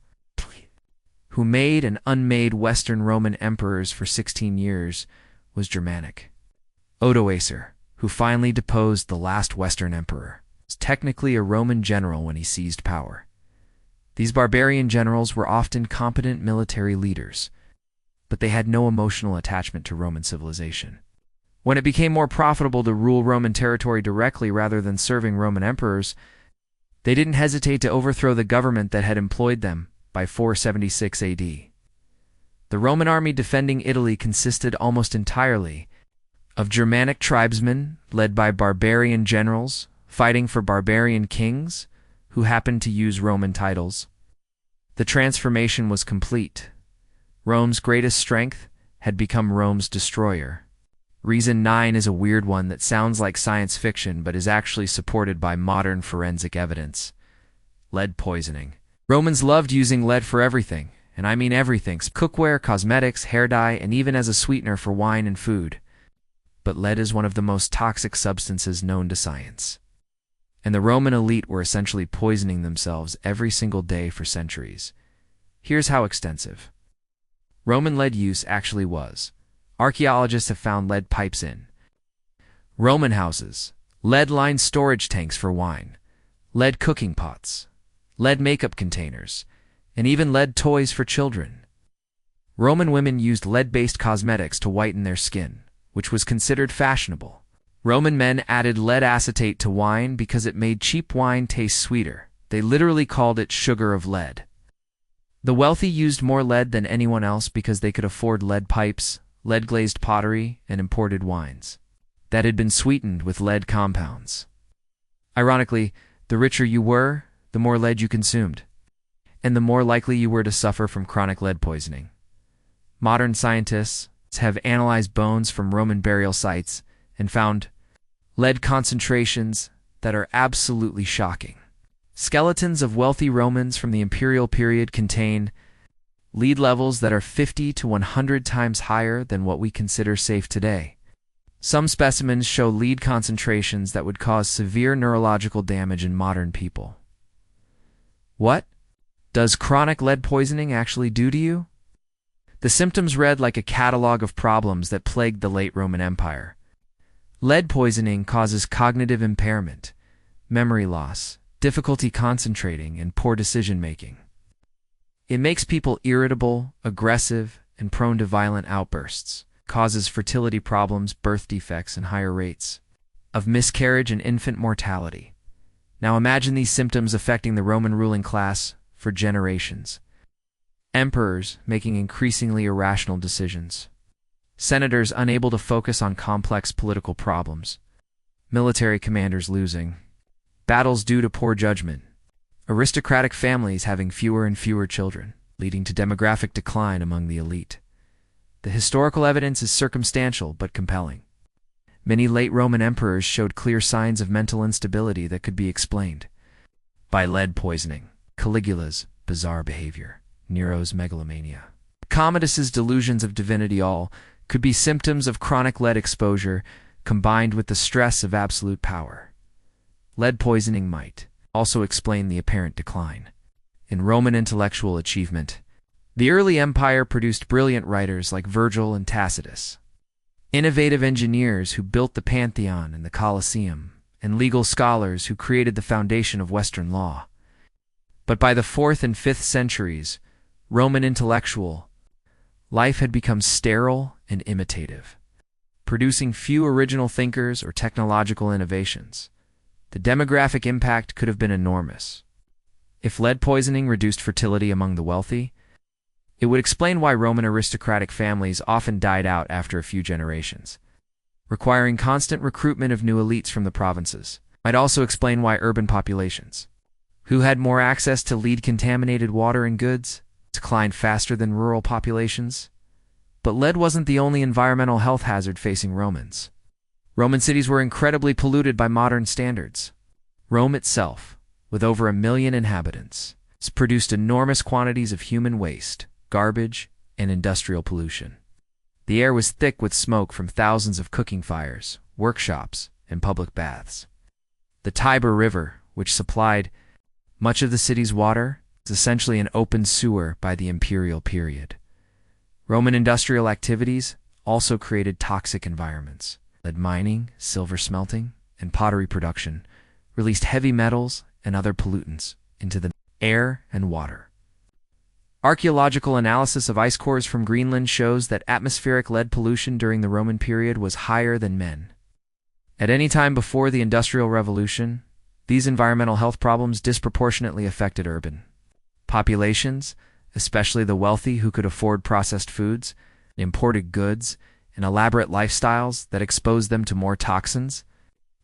who made and unmade Western Roman emperors for 16 years, was Germanic. Odoacer, who finally deposed the last Western emperor, was technically a Roman general when he seized power. These barbarian generals were often competent military leaders, but they had no emotional attachment to Roman civilization. When it became more profitable to rule Roman territory directly rather than serving Roman emperors, they didn't hesitate to overthrow the government that had employed them by 476 AD. The Roman army defending Italy consisted almost entirely of Germanic tribesmen led by barbarian generals fighting for barbarian kings who happened to use Roman titles. The transformation was complete. Rome's greatest strength had become Rome's destroyer. Reason 9 is a weird one that sounds like science fiction but is actually supported by modern forensic evidence. Lead poisoning. Romans loved using lead for everything, and I mean everything: cookware, cosmetics, hair dye, and even as a sweetener for wine and food. But lead is one of the most toxic substances known to science. And the Roman elite were essentially poisoning themselves every single day for centuries. Here's how extensive Roman lead use actually was. Archaeologists have found lead pipes in Roman houses, lead-lined storage tanks for wine, lead cooking pots, lead makeup containers, and even lead toys for children. Roman women used lead-based cosmetics to whiten their skin, which was considered fashionable. Roman men added lead acetate to wine because it made cheap wine taste sweeter. They literally called it sugar of lead. The wealthy used more lead than anyone else because they could afford lead pipes, lead-glazed pottery, and imported wines that had been sweetened with lead compounds. Ironically, the richer you were, the more lead you consumed, and the more likely you were to suffer from chronic lead poisoning. Modern scientists have analyzed bones from Roman burial sites and found lead concentrations that are absolutely shocking. Skeletons of wealthy Romans from the imperial period contain lead levels that are 50 to 100 times higher than what we consider safe today. Some specimens show lead concentrations that would cause severe neurological damage in modern people. What does chronic lead poisoning actually do to you? The symptoms read like a catalog of problems that plagued the late Roman Empire. Lead poisoning causes cognitive impairment, memory loss, difficulty concentrating, and poor decision-making. It makes people irritable, aggressive, and prone to violent outbursts, causes fertility problems, birth defects, and higher rates of miscarriage and infant mortality. Now imagine these symptoms affecting the Roman ruling class for generations. Emperors making increasingly irrational decisions. Senators unable to focus on complex political problems. Military commanders losing. Battles due to poor judgment. Aristocratic families having fewer and fewer children, leading to demographic decline among the elite. The historical evidence is circumstantial but compelling. Many late Roman emperors showed clear signs of mental instability that could be explained by lead poisoning, Caligula's bizarre behavior, Nero's megalomania, Commodus's delusions of divinity. All could be symptoms of chronic lead exposure combined with the stress of absolute power. Lead poisoning might also explain the apparent decline in Roman intellectual achievement. The early empire produced brilliant writers like Virgil and Tacitus, innovative engineers who built the Pantheon and the Colosseum, and legal scholars who created the foundation of Western law. But by the 4th and 5th centuries, Roman intellectual life had become sterile and imitative, producing few original thinkers or technological innovations. The demographic impact could have been enormous. If lead poisoning reduced fertility among the wealthy, it would explain why Roman aristocratic families often died out after a few generations, requiring constant recruitment of new elites from the provinces. Might also explain why urban populations, who had more access to lead-contaminated water and goods, declined faster than rural populations. But lead wasn't the only environmental health hazard facing Romans. Roman cities were incredibly polluted by modern standards. Rome itself, with over 1 million inhabitants, produced enormous quantities of human waste, garbage, and industrial pollution. The air was thick with smoke from thousands of cooking fires, workshops, and public baths. The Tiber River, which supplied much of the city's water, was essentially an open sewer by the imperial period. Roman industrial activities also created toxic environments. Lead mining, silver smelting, and pottery production released heavy metals and other pollutants into the air, and water. Archaeological analysis of ice cores from Greenland shows that atmospheric lead pollution during the Roman period was higher than men. At any time before the Industrial Revolution, these environmental health problems disproportionately affected urban populations, especially the wealthy who could afford processed foods, imported goods, and elaborate lifestyles that exposed them to more toxins.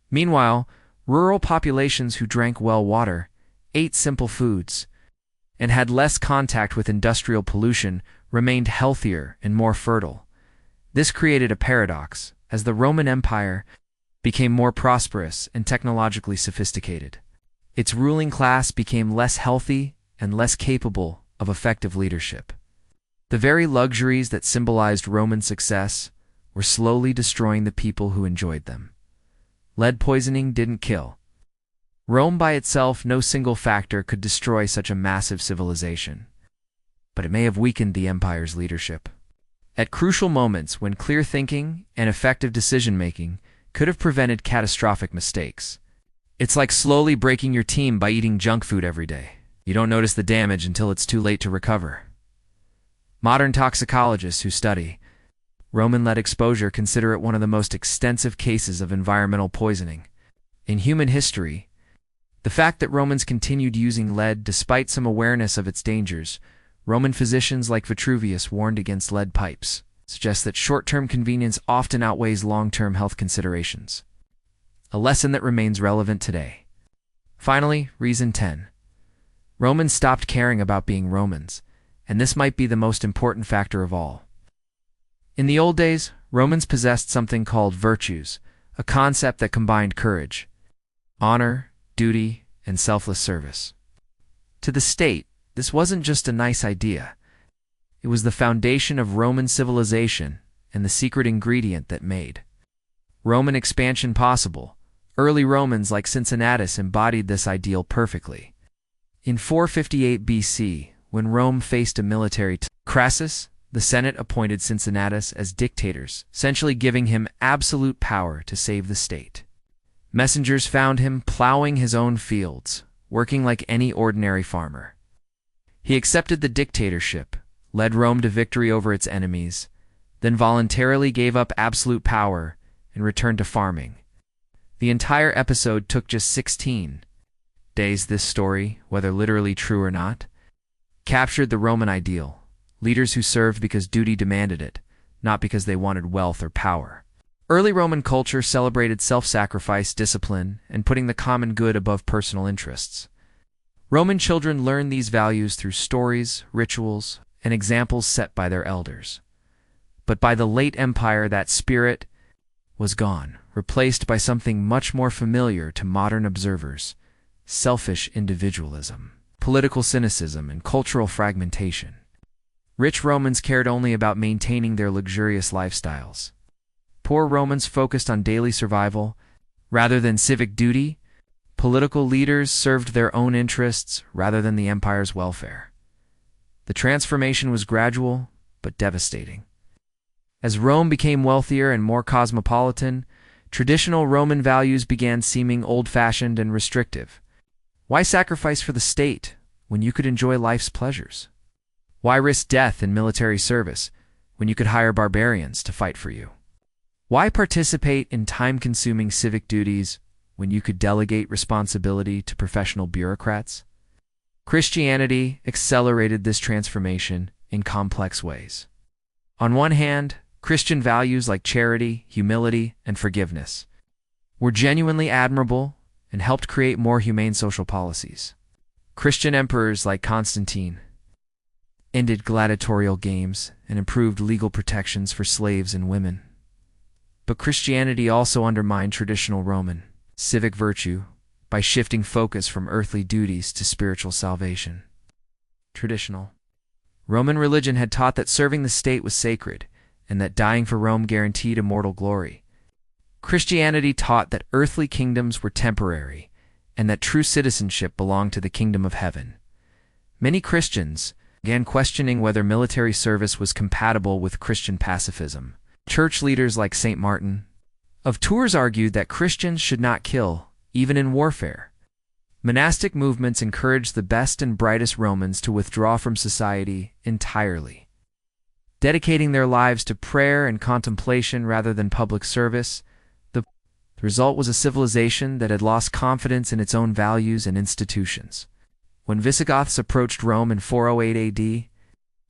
Meanwhile, rural populations who drank well water, ate simple foods, and had less contact with industrial pollution remained healthier and more fertile. This created a paradox, as the Roman Empire became more prosperous and technologically sophisticated. Its ruling class became less healthy and less capable of effective leadership. The very luxuries that symbolized Roman success were slowly destroying the people who enjoyed them. Lead poisoning didn't kill. Rome by itself, no single factor could destroy such a massive civilization. But it may have weakened the empire's leadership. At crucial moments when clear thinking and effective decision-making could have prevented catastrophic mistakes. It's like slowly breaking your team by eating junk food every day. You don't notice the damage until it's too late to recover. Modern toxicologists who study Roman lead exposure consider it one of the most extensive cases of environmental poisoning in human history. The fact that Romans continued using lead despite some awareness of its dangers, Roman physicians like Vitruvius warned against lead pipes, suggests that short-term convenience often outweighs long-term health considerations. A lesson that remains relevant today. Finally, reason 10. Romans stopped caring about being Romans, and this might be the most important factor of all. In the old days, Romans possessed something called virtues, a concept that combined courage, honor, duty, and selfless service. To the state, this wasn't just a nice idea. It was the foundation of Roman civilization and the secret ingredient that made Roman expansion possible. Early Romans like Cincinnatus embodied this ideal perfectly. In 458 BC, when Rome faced a military Crassus, the Senate appointed Cincinnatus as dictators, essentially giving him absolute power to save the state. Messengers found him plowing his own fields, working like any ordinary farmer. He accepted the dictatorship, led Rome to victory over its enemies, then voluntarily gave up absolute power and returned to farming. The entire episode took just 16 days. This story, whether literally true or not, captured the Roman ideal, leaders who served because duty demanded it, not because they wanted wealth or power. Early Roman culture celebrated self-sacrifice, discipline, and putting the common good above personal interests. Roman children learned these values through stories, rituals, and examples set by their elders. But by the late Empire, that spirit was gone, replaced by something much more familiar to modern observers: selfish individualism, political cynicism, and cultural fragmentation. Rich Romans cared only about maintaining their luxurious lifestyles. Poor Romans focused on daily survival rather than civic duty. Political leaders served their own interests rather than the empire's welfare. The transformation was gradual but devastating. As Rome became wealthier and more cosmopolitan, traditional Roman values began seeming old-fashioned and restrictive. Why sacrifice for the state when you could enjoy life's pleasures? Why risk death in military service when you could hire barbarians to fight for you? Why participate in time-consuming civic duties when you could delegate responsibility to professional bureaucrats? Christianity accelerated this transformation in complex ways. On one hand, Christian values like charity, humility, and forgiveness were genuinely admirable and helped create more humane social policies. Christian emperors like Constantine ended gladiatorial games and improved legal protections for slaves and women. But Christianity also undermined traditional Roman civic virtue by shifting focus from earthly duties to spiritual salvation. Traditional Roman religion had taught that serving the state was sacred and that dying for Rome guaranteed immortal glory. Christianity taught that earthly kingdoms were temporary and that true citizenship belonged to the kingdom of heaven. Many Christians began questioning whether military service was compatible with Christian pacifism. Church leaders like St. Martin of Tours argued that Christians should not kill, even in warfare. Monastic movements encouraged the best and brightest Romans to withdraw from society entirely, dedicating their lives to prayer and contemplation rather than public service. The result was a civilization that had lost confidence in its own values and institutions. When Visigoths approached Rome in 408 AD,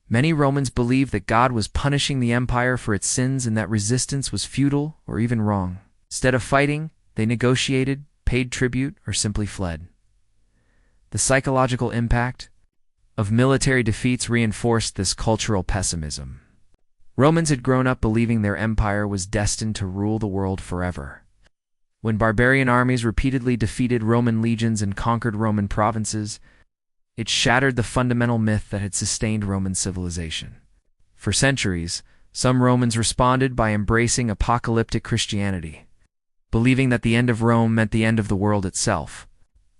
many Romans believed that God was punishing the empire for its sins and that resistance was futile or even wrong. Instead of fighting, they negotiated, paid tribute, or simply fled. The psychological impact of military defeats reinforced this cultural pessimism. Romans had grown up believing their empire was destined to rule the world forever. When barbarian armies repeatedly defeated Roman legions and conquered Roman provinces, it shattered the fundamental myth that had sustained Roman civilization. For centuries, some Romans responded by embracing apocalyptic Christianity, believing that the end of Rome meant the end of the world itself.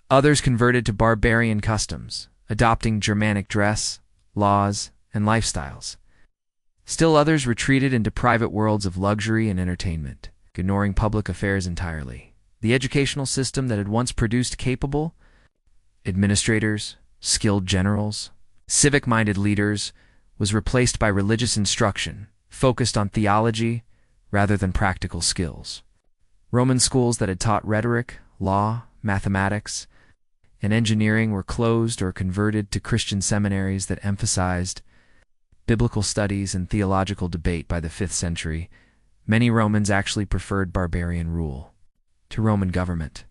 Others converted to barbarian customs, adopting Germanic dress, laws, and lifestyles. Still others retreated into private worlds of luxury and entertainment, ignoring public affairs entirely. The educational system that had once produced capable administrators, skilled generals, civic-minded leaders was replaced by religious instruction, focused on theology rather than practical skills. Roman schools that had taught rhetoric, law, mathematics, and engineering were closed or converted to Christian seminaries that emphasized biblical studies and theological debate. By the 5th century, many Romans actually preferred barbarian rule to Roman government.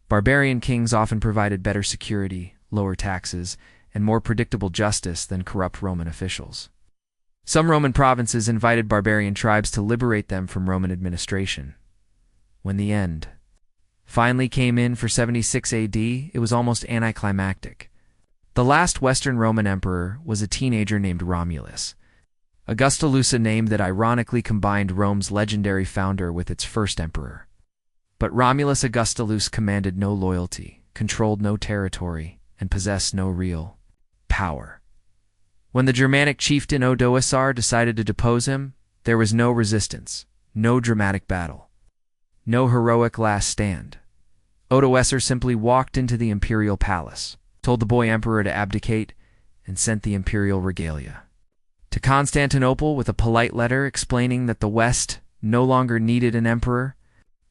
Barbarian kings often provided better security, lower taxes, and more predictable justice than corrupt Roman officials. Some Roman provinces invited barbarian tribes to liberate them from Roman administration. When the end finally came in for 76 AD, it was almost anticlimactic. The last Western Roman emperor was a teenager named Romulus, Augustulus, a name that ironically combined Rome's legendary founder with its first emperor. But Romulus Augustulus commanded no loyalty, controlled no territory, and possessed no real power. When the Germanic chieftain Odoacer decided to depose him, there was no resistance, no dramatic battle, no heroic last stand. Odoacer simply walked into the imperial palace, told the boy emperor to abdicate, and sent the imperial regalia to Constantinople with a polite letter explaining that the West no longer needed an emperor.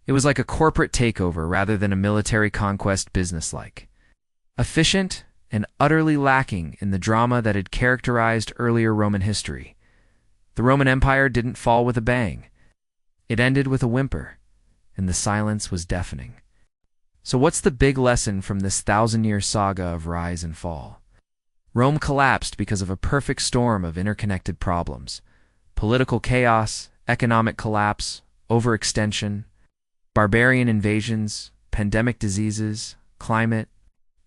It was like a corporate takeover rather than a military conquest, businesslike, efficient, and utterly lacking in the drama that had characterized earlier Roman history. The Roman Empire didn't fall with a bang. It ended with a whimper, and the silence was deafening. So what's the big lesson from this 1,000-year saga of rise and fall? Rome collapsed because of a perfect storm of interconnected problems: political chaos, economic collapse, overextension, barbarian invasions, pandemic diseases, climate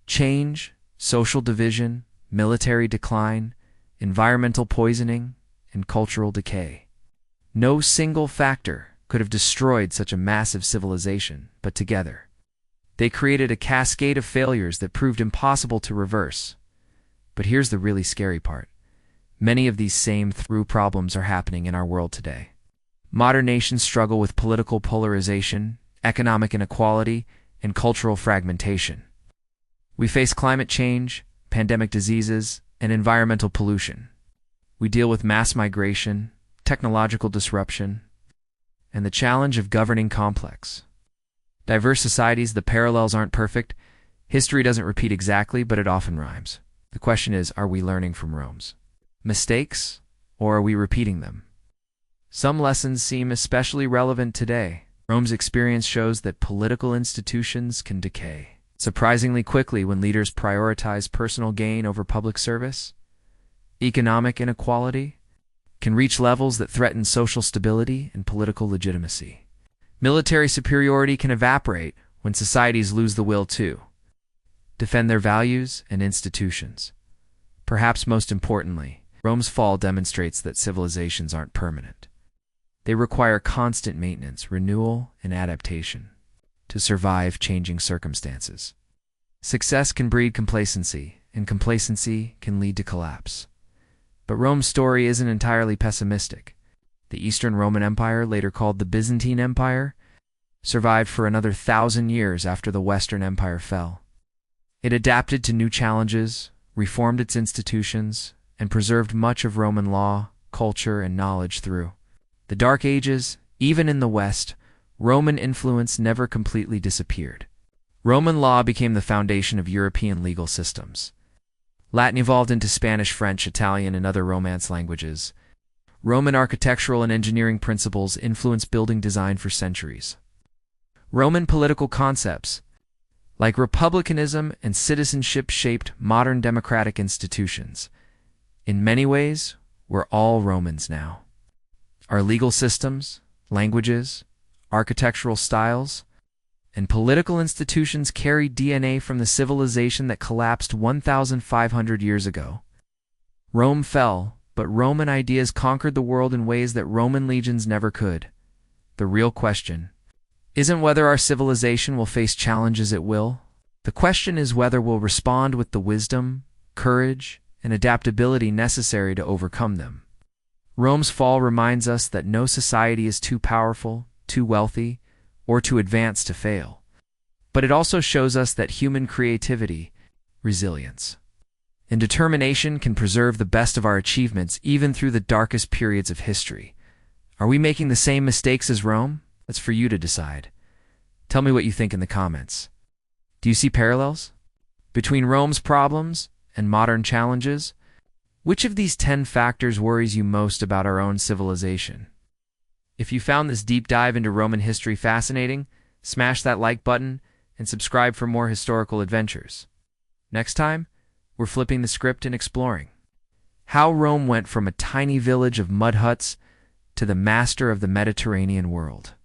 change, social division, military decline, environmental poisoning, and cultural decay. No single factor could have destroyed such a massive civilization, but together they created a cascade of failures that proved impossible to reverse. But here's the really scary part. Many of these same problems are happening in our world today. Modern nations struggle with political polarization, economic inequality, and cultural fragmentation. We face climate change, pandemic diseases, and environmental pollution. We deal with mass migration, technological disruption, and the challenge of governing complex, diverse societies. The parallels aren't perfect. History doesn't repeat exactly, but it often rhymes. The question is, are we learning from Rome's mistakes, or are we repeating them? Some lessons seem especially relevant today. Rome's experience shows that political institutions can decay surprisingly quickly when leaders prioritize personal gain over public service. Economic inequality can reach levels that threaten social stability and political legitimacy. Military superiority can evaporate when societies lose the will to defend their values and institutions. Perhaps most importantly, Rome's fall demonstrates that civilizations aren't permanent. They require constant maintenance, renewal, and adaptation to survive changing circumstances. Success can breed complacency, and complacency can lead to collapse. But Rome's story isn't entirely pessimistic. The Eastern Roman Empire, later called the Byzantine Empire, survived for another 1,000 years after the Western Empire fell. It adapted to new challenges, reformed its institutions, and preserved much of Roman law, culture, and knowledge through the Dark Ages. Even in the West, Roman influence never completely disappeared. Roman law became the foundation of European legal systems. Latin evolved into Spanish, French, Italian, and other Romance languages. Roman architectural and engineering principles influenced building design for centuries. Roman political concepts, like republicanism and citizenship, shaped modern democratic institutions. In many ways, we're all Romans now. Our legal systems, languages, architectural styles, and political institutions carry DNA from the civilization that collapsed 1,500 years ago. Rome fell, but Roman ideas conquered the world in ways that Roman legions never could. The real question isn't whether our civilization will face challenges it will. The question is whether we'll respond with the wisdom, courage, and adaptability necessary to overcome them. Rome's fall reminds us that no society is too powerful, too wealthy, or too advanced to fail. But it also shows us that human creativity, resilience, and determination can preserve the best of our achievements even through the darkest periods of history. Are we making the same mistakes as Rome? That's for you to decide. Tell me what you think in the comments. Do you see parallels between Rome's problems and modern challenges? Which of these 10 factors worries you most about our own civilization? If you found this deep dive into Roman history fascinating, smash that like button and subscribe for more historical adventures. Next time, we're flipping the script and exploring how Rome went from a tiny village of mud huts to the master of the Mediterranean world.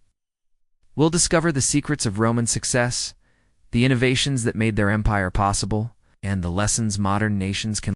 We'll discover the secrets of Roman success, the innovations that made their empire possible, and the lessons modern nations can